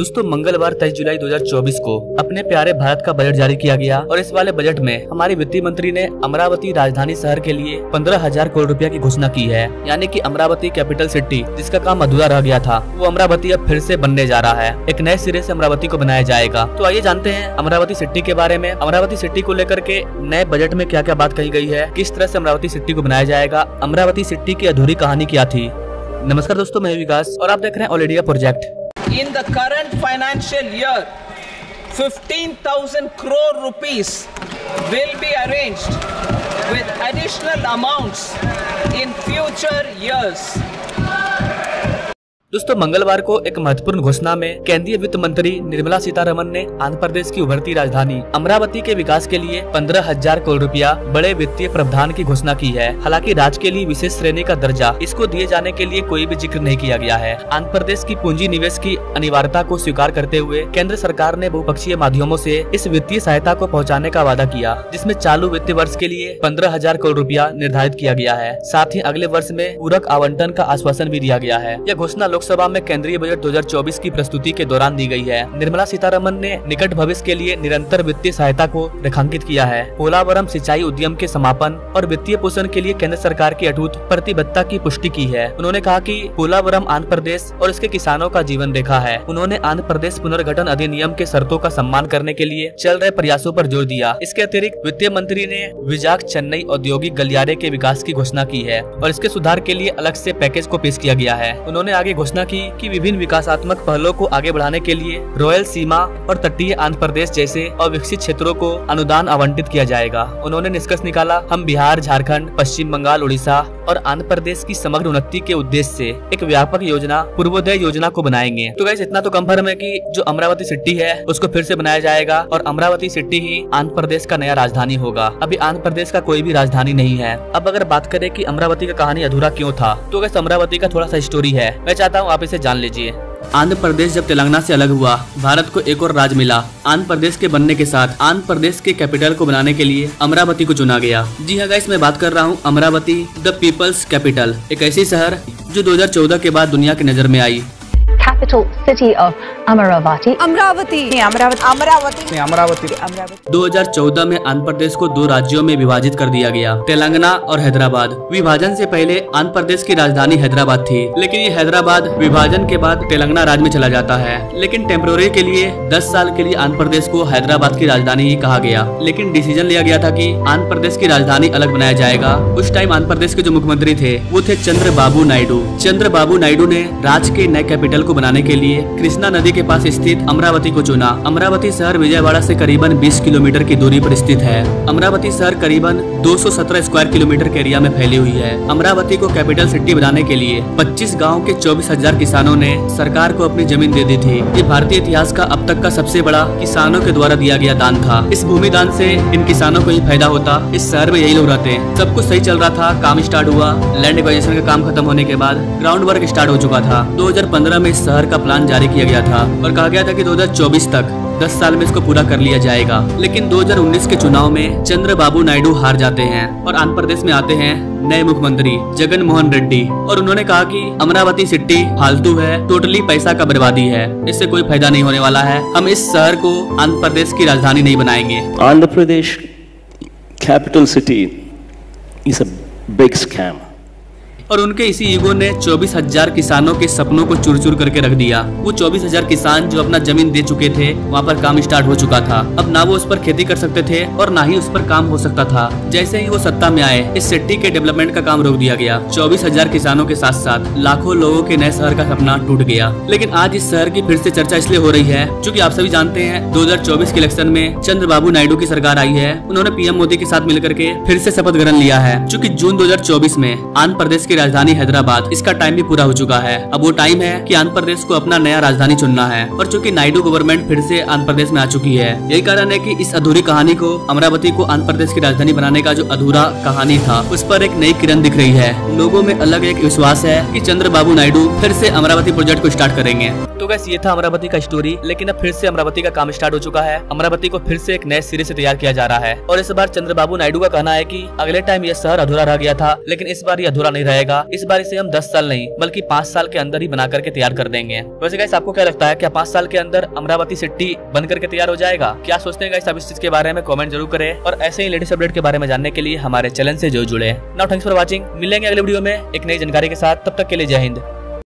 दोस्तों मंगलवार 23 जुलाई 2024 को अपने प्यारे भारत का बजट जारी किया गया और इस वाले बजट में हमारी वित्त मंत्री ने अमरावती राजधानी शहर के लिए 15,000 करोड़ रुपया की घोषणा की है। यानी कि अमरावती कैपिटल सिटी जिसका काम अधूरा रह गया था, वो अमरावती अब फिर से बनने जा रहा है। एक नए सिरे से अमरावती को बनाया जाएगा। तो आइए जानते हैं अमरावती सिटी के बारे में। अमरावती सिटी को लेकर के नए बजट में क्या क्या बात कही गई है, किस तरह से अमरावती सिटी को बनाया जाएगा, अमरावती सिटी की अधूरी कहानी क्या थी। नमस्कार दोस्तों, मैं विकास और आप देख रहे हैं all India project. In the current financial year, 15,000 crore rupees will be arranged with additional amounts in future years. दोस्तों मंगलवार को एक महत्वपूर्ण घोषणा में केंद्रीय वित्त मंत्री निर्मला सीतारमण ने आंध्र प्रदेश की उभरती राजधानी अमरावती के विकास के लिए 15,000 करोड़ रुपया बड़े वित्तीय प्रावधान की घोषणा की है। हालांकि राज्य के लिए विशेष श्रेणी का दर्जा इसको दिए जाने के लिए कोई भी जिक्र नहीं किया गया है। आंध्र प्रदेश की पूंजी निवेश की अनिवार्यता को स्वीकार करते हुए केंद्र सरकार ने बहुपक्षीय माध्यमों से इस वित्तीय सहायता को पहुँचाने का वादा किया, जिसमें चालू वित्तीय वर्ष के लिए 15,000 करोड़ रुपया निर्धारित किया गया है। साथ ही अगले वर्ष में पूरक आवंटन का आश्वासन भी दिया गया है। यह घोषणा लोकसभा में केंद्रीय बजट 2024 की प्रस्तुति के दौरान दी गई है। निर्मला सीतारमण ने निकट भविष्य के लिए निरंतर वित्तीय सहायता को रेखांकित किया है। पोलावरम सिंचाई उद्यम के समापन और वित्तीय पोषण के लिए केंद्र सरकार की अटूट प्रतिबद्धता की पुष्टि की है। उन्होंने कहा कि पोलावरम आंध्र प्रदेश और इसके किसानों का जीवन रेखा है। उन्होंने आंध्र प्रदेश पुनर्गठन अधिनियम के शर्तों का सम्मान करने के लिए चल रहे प्रयासों पर जोर दिया। इसके अतिरिक्त वित्तीय मंत्री ने विजाग चेन्नई औद्योगिक गलियारे के विकास की घोषणा की है और इसके सुधार के लिए अलग से पैकेज को पेश किया गया है। उन्होंने आगे घोषणा की कि विभिन्न विकासात्मक पहलों को आगे बढ़ाने के लिए रॉयल सीमा और तटीय आंध्र प्रदेश जैसे अविकसित क्षेत्रों को अनुदान आवंटित किया जाएगा। उन्होंने निष्कर्ष निकाला, हम बिहार, झारखंड, पश्चिम बंगाल, उड़ीसा और आंध्र प्रदेश की समग्र उन्नति के उद्देश्य से एक व्यापक योजना पूर्वोदय योजना को बनाएंगे। तो गाइस इतना तो कंफर्म है कि जो अमरावती सिटी है उसको फिर से बनाया जाएगा और अमरावती सिटी ही आंध्र प्रदेश का नया राजधानी होगा। अभी आंध्र प्रदेश का कोई भी राजधानी नहीं है। अब अगर बात करें कि अमरावती का कहानी अधूरा क्यों था, तो गाइस अमरावती का थोड़ा सा स्टोरी है, मैं चाहता हूँ आप इसे जान लीजिए। आंध्र प्रदेश जब तेलंगाना से अलग हुआ, भारत को एक और राज्य मिला। आंध्र प्रदेश के बनने के साथ आंध्र प्रदेश के कैपिटल को बनाने के लिए अमरावती को चुना गया। जी हाँ गाइस, मैं बात कर रहा हूँ अमरावती द पीपल्स कैपिटल, एक ऐसी शहर जो 2014 के बाद दुनिया की नजर में आई। Capital city of Amaravati. Amravati 2014 में आंध्र प्रदेश को दो राज्यों में विभाजित कर दिया गया, तेलंगाना और हैदराबाद। विभाजन से पहले आंध्र प्रदेश की राजधानी हैदराबाद थी, लेकिन ये हैदराबाद विभाजन के बाद तेलंगाना राज्य में चला जाता है। लेकिन टेम्पोररी के लिए 10 साल के लिए आंध्र प्रदेश को हैदराबाद की राजधानी ही कहा गया। लेकिन डिसीजन लिया गया था कि आंध्र प्रदेश की राजधानी अलग बनाया जाएगा। उस टाइम आंध्र प्रदेश के जो मुख्यमंत्री थे वो थे चंद्रबाबू नायडू। चंद्रबाबू नायडू ने राज्य के नए कैपिटल को बनाने के लिए कृष्णा नदी के पास स्थित अमरावती को चुना। अमरावती शहर विजयवाड़ा से करीबन 20 किलोमीटर की दूरी पर स्थित है। अमरावती शहर करीबन 217 स्क्वायर किलोमीटर के एरिया में फैली हुई है। अमरावती को कैपिटल सिटी बनाने के लिए 25 गाँव के 24,000 किसानों ने सरकार को अपनी जमीन दे दी थी। ये भारतीय इतिहास का अब तक का सबसे बड़ा किसानों के द्वारा दिया गया दान था। इस भूमि दान से इन किसानों को ही फायदा होता। इस शहर में यही लोग रहते। सब कुछ सही चल रहा था, काम स्टार्ट हुआ। लैंड एक्वाजिशन का काम खत्म होने के बाद ग्राउंड वर्क स्टार्ट हो चुका था। 2015 में इस शहर का प्लान जारी किया गया था और कहा गया था कि 2024 तक 10 साल में इसको पूरा कर लिया जाएगा। लेकिन 2019 के चुनाव में चंद्रबाबू नायडू हार जाते हैं और आंध्र प्रदेश में आते हैं नए मुख्यमंत्री जगन मोहन रेड्डी और उन्होंने कहा कि अमरावती सिटी फालतू है, टोटली पैसा का बर्बादी है, इससे कोई फायदा नहीं होने वाला है। हम इस शहर को आंध्र प्रदेश की राजधानी नहीं बनाएंगे। Andhra Pradesh capital city is a big scam. और उनके इसी ईगो ने 24,000 किसानों के सपनों को चूर चूर करके रख दिया। वो 24,000 किसान जो अपना जमीन दे चुके थे, वहाँ पर काम स्टार्ट हो चुका था। अब ना वो उस पर खेती कर सकते थे और ना ही उस पर काम हो सकता था। जैसे ही वो सत्ता में आए, इस सिटी के डेवलपमेंट का काम रोक दिया गया। 24,000 किसानों के साथ साथ लाखों लोगों के नए शहर का सपना टूट गया। लेकिन आज इस शहर की फिर से चर्चा इसलिए हो रही है क्योंकि आप सभी जानते हैं 2024 के इलेक्शन में चंद्रबाबू नायडू की सरकार आई है। उन्होंने पीएम मोदी के साथ मिलकर के फिर से शपथ ग्रहण लिया है। चूँकि जून 2024 में आंध्र प्रदेश की राजधानी हैदराबाद, इसका टाइम भी पूरा हो चुका है। अब वो टाइम है कि आंध्र प्रदेश को अपना नया राजधानी चुनना है। और चूंकि नायडू गवर्नमेंट फिर से आंध्र प्रदेश में आ चुकी है, यही कारण है कि इस अधूरी कहानी को, अमरावती को आंध्र प्रदेश की राजधानी बनाने का जो अधूरा कहानी था, उस पर एक नई किरण दिख रही है। लोगों में अलग एक विश्वास है कि चंद्रबाबू नायडू फिर से अमरावती प्रोजेक्ट को स्टार्ट करेंगे। तो गाइस ये था अमरावती का स्टोरी, लेकिन अब फिर से अमरावती का काम स्टार्ट हो चुका है। अमरावती को फिर से एक नए सिरे से तैयार किया जा रहा है और इस बार चंद्रबाबू नायडू का कहना है कि अगले टाइम ये शहर अधूरा रह गया था, लेकिन इस बार ये अधूरा नहीं रहेगा। लगा, इस बार इसे हम 10 साल नहीं बल्कि 5 साल के अंदर ही बना करके तैयार कर देंगे। वैसे गाइस आपको क्या लगता है, क्या 5 साल के अंदर अमरावती सिटी बन करके तैयार हो जाएगा? क्या सोचते हैं गाइस आप इस चीज के बारे में? कमेंट जरूर करें और ऐसे ही लेटेस्ट अपडेट के बारे में जानने के लिए हमारे चैनल से जरूर जुड़े। Now thanks for watching. मिलेंगे अगले वीडियो में एक नई जानकारी के साथ, तब तक के लिए जय हिंद।